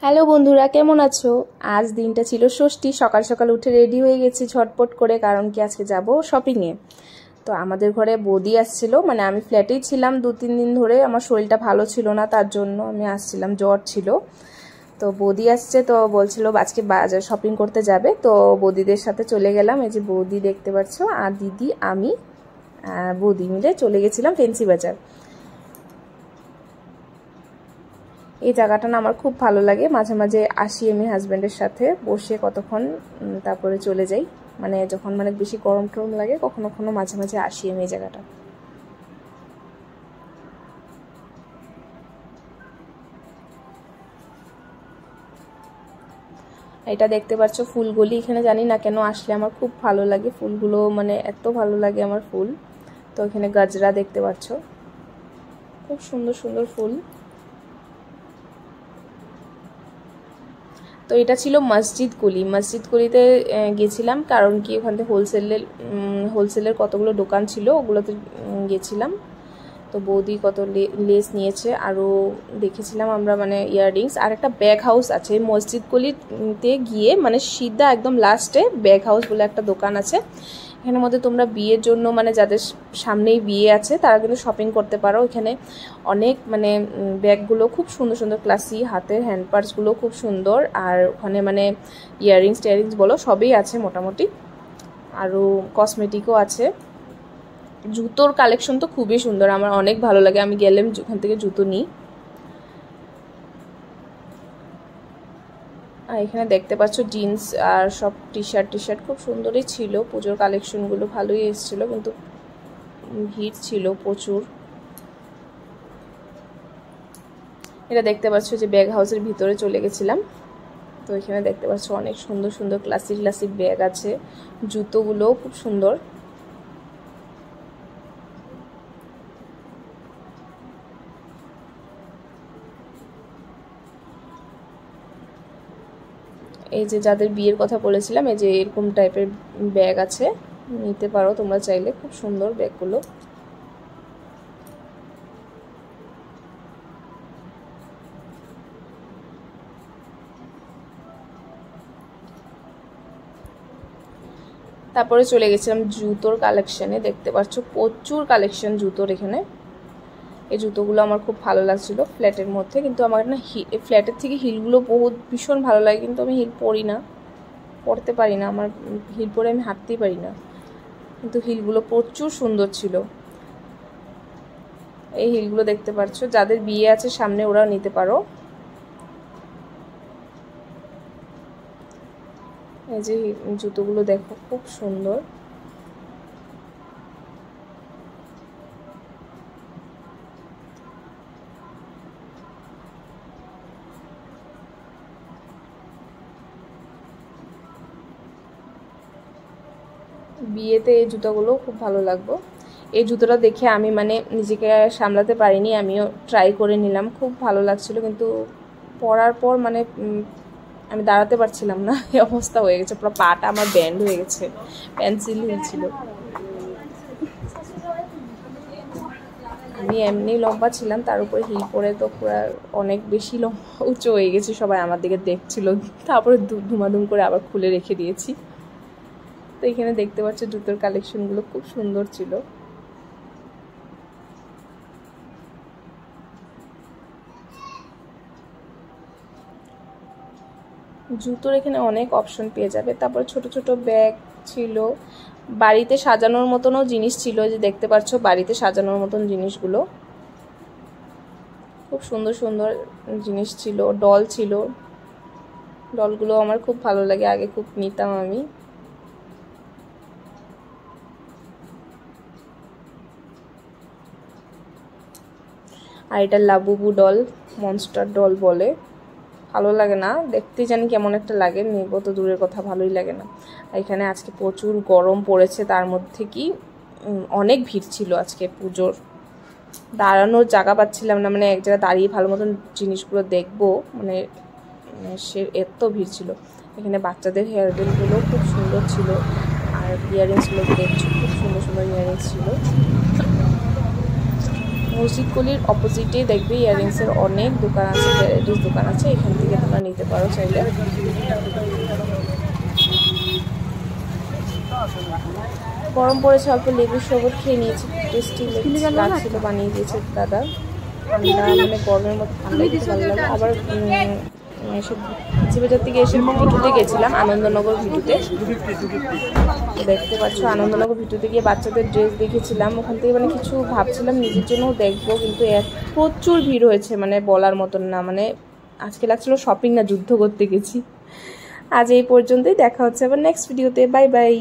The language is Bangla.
হ্যালো বন্ধুরা, কেমন আছো? আজ দিনটা ছিল ষষ্ঠী। সকাল সকাল উঠে রেডি হয়ে গেছি ঝটপট করে, কারণ কি আজকে যাব শপিংয়ে। তো আমাদের ঘরে বৌদি আসছিল, মানে আমি ফ্ল্যাটেই ছিলাম 2-3 দিন ধরে। আমার শরীরটা ভালো ছিল না, তার জন্য আমি আসছিলাম, জ্বর ছিল। তো বৌদি আসছে, তো বলছিল আজকে বাজার শপিং করতে যাবে। তো বৌদিদের সাথে চলে গেলাম। এই যে বৌদি দেখতে পাচ্ছ, আর দিদি, আমি, বৌদি মিলে চলে গেছিলাম ফেন্সি বাজার। এই জায়গাটা না আমার খুব ভালো লাগে। মাঝে মাঝে আসি আমি হাজব্যান্ডের সাথে, বসে কতক্ষণ তারপরে চলে যাই। মানে যখন মানে বেশি গরম টরম লাগে, কখনো কখনো মাঝে মাঝে আসি আমি এই জায়গাটা। এটা দেখতে পাচ্ছ ফুলগুলি। এখানে জানি না কেন আসলে আমার খুব ভালো লাগে ফুলগুলো, মানে এত ভালো লাগে আমার ফুল। তো এখানে গাজরা দেখতে পাচ্ছ, খুব সুন্দর সুন্দর ফুল। তো এটা ছিল মসজিদ কুলিতে গেছিলাম, কারণ কি ওখান থেকে হোলসেলের কতগুলো দোকান ছিল, ওগুলোতে গেছিলাম। তো বৌদি কত লেস নিয়েছে, আরও দেখেছিলাম আমরা, মানে ইয়াররিংস। আর একটা ব্যাগ হাউস আছে মসজিদ কুলিতে গিয়ে, মানে সিধা একদম লাস্টে ব্যাগ হাউস বলে একটা দোকান আছে। এখানের মধ্যে তোমরা বিয়ের জন্য, মানে যাদের সামনেই বিয়ে আছে তারা কিন্তু শপিং করতে পারো। এখানে অনেক মানে ব্যাগগুলো খুব সুন্দর সুন্দর, ক্লাসি, হাতের হ্যান্ড পার্সগুলো খুব সুন্দর। আর ওখানে মানে টিয়ারিংস বলো, সবই আছে মোটামুটি। আরও কসমেটিকও আছে। জুতোর কালেকশন তো খুবই সুন্দর, আমার অনেক ভালো লাগে। আমি গেলে ওখান থেকে জুতো নিই। আর এখানে দেখতে পাচ্ছ জিন্স আর সব টি শার্ট খুব সুন্দরই ছিল। পুজোর কালেকশনগুলো ভালোই এসেছিলো, কিন্তু ভিড় ছিল প্রচুর। এটা দেখতে পাচ্ছ যে ব্যাগ হাউসের ভিতরে চলে গেছিলাম। তো এখানে দেখতে পাচ্ছ অনেক সুন্দর সুন্দর ক্লাসিক ব্যাগ আছে। জুতোগুলোও খুব সুন্দর। এই যে যাদের বিয়ের কথা বলেছিলাম, এই যে এরকম টাইপের ব্যাগ আছে, নিতে পারো তোমরা চাইলে। খুব সুন্দর ব্যাগগুলো। তারপরে চলে গেছিলাম জুতোর কালেকশানে। দেখতে পাচ্ছ প্রচুর কালেকশন জুতোর এখানে। এই জুতোগুলো আমার খুব ভালো লাগছিল ফ্ল্যাটের মধ্যে, কিন্তু আমার না ফ্ল্যাটের থেকে হিলগুলো ভীষণ ভালো লাগে, কিন্তু আমি হিল পরতে পারি না। আমার হিল পরে আমি হাঁটতেই পারি না, কিন্তু হিলগুলো প্রচুর সুন্দর ছিল। এই হিলগুলো দেখতে পাচ্ছ, যাদের বিয়ে আছে সামনে ওরাও নিতে পারো। এই যে জুতোগুলো দেখো, খুব সুন্দর। বিয়েতে এই জুতোগুলো খুব ভালো লাগবে। এই জুতোটা দেখে আমি মানে নিজেকে সামলাতে পারিনি, আমিও ট্রাই করে নিলাম, খুব ভালো লাগছিল। কিন্তু পরার পর মানে আমি দাঁড়াতে পারছিলাম না, এই অবস্থা হয়ে গেছে। পুরো পাটা আমার ব্যান্ড হয়ে গেছে, পেন্সিল হয়েছিল। আমি এমনি লম্বা ছিলাম, তার উপরে হিল পরে তো পুরো অনেক বেশি লম্বা উঁচু হয়ে গেছে। সবাই আমার দিকে দেখছিল, তারপরে ধুমাধুম করে আবার খুলে রেখে দিয়েছি। তো এখানে দেখতে পাচ্ছ জুতোর কালেকশনগুলো খুব সুন্দর ছিল। জুতোর এখানে অনেক অপশন পেয়ে যাবে। তারপর ছোট ছোট ব্যাগ ছিল, বাড়িতে সাজানোর মতনও জিনিস ছিল। যে দেখতে পাচ্ছ বাড়িতে সাজানোর মতন জিনিসগুলো, খুব সুন্দর সুন্দর জিনিস ছিল। ডল ছিল, ডলগুলো আমার খুব ভালো লাগে, আগে খুব নিতাম আমি। আর এটা লাবুবু ডল, মনস্টার ডল বলে। ভালো লাগে না দেখতে, জানি কেমন একটা লাগে, নেবো তো দূরের কথা, ভালোই লাগে না। আর এখানে আজকে প্রচুর গরম পড়েছে, তার মধ্যে কি অনেক ভিড় ছিল আজকে পুজোর। দাঁড়ানোর জায়গা পাচ্ছিলাম না, মানে এক জায়গায় দাঁড়িয়ে ভালো মতন জিনিসগুলো দেখবো, মানে সে এত ভিড় ছিল। এখানে বাচ্চাদের হেয়ার বেলগুলো খুব সুন্দর ছিল। আর ইয়াররিংসগুলো দেখছো, খুব সুন্দর সুন্দর ইয়াররিংস ছিল। মসজিদ গলির অপোজিটে দেখবে ইয়াররিংসের অনেক দোকান আছে, ভ্যারাইটিস দোকান আছে, এখান থেকে তোমরা নিতে পারো চাইলে। গরম পড়েছে, অল্প লেবুর শরবত খেয়ে নিয়েছি, টেস্টি লাগছিল, বানিয়ে দিয়েছে দাদা। ঠান্ডা মানে গরমের মধ্যে ঠান্ডা খেতে ভালো লাগে। আবার এসব বাজার থেকে এসে ভিটুতে গেছিলাম, আনন্দনগর ভিটুতে। দেখতে পাচ্ছ আনন্দনগর ভিটুতে গিয়ে বাচ্চাদের ড্রেস দেখেছিলাম। ওখান থেকে মানে কিছু ভাবছিলাম নিজের জন্যও দেখবো, কিন্তু প্রচুর ভিড় হয়েছে, মানে বলার মতন না। মানে আজকে লাগছিল শপিং না যুদ্ধ করতে গেছি। আজ এই পর্যন্তই, দেখা হচ্ছে আবার নেক্সট ভিডিওতে। Bye bye.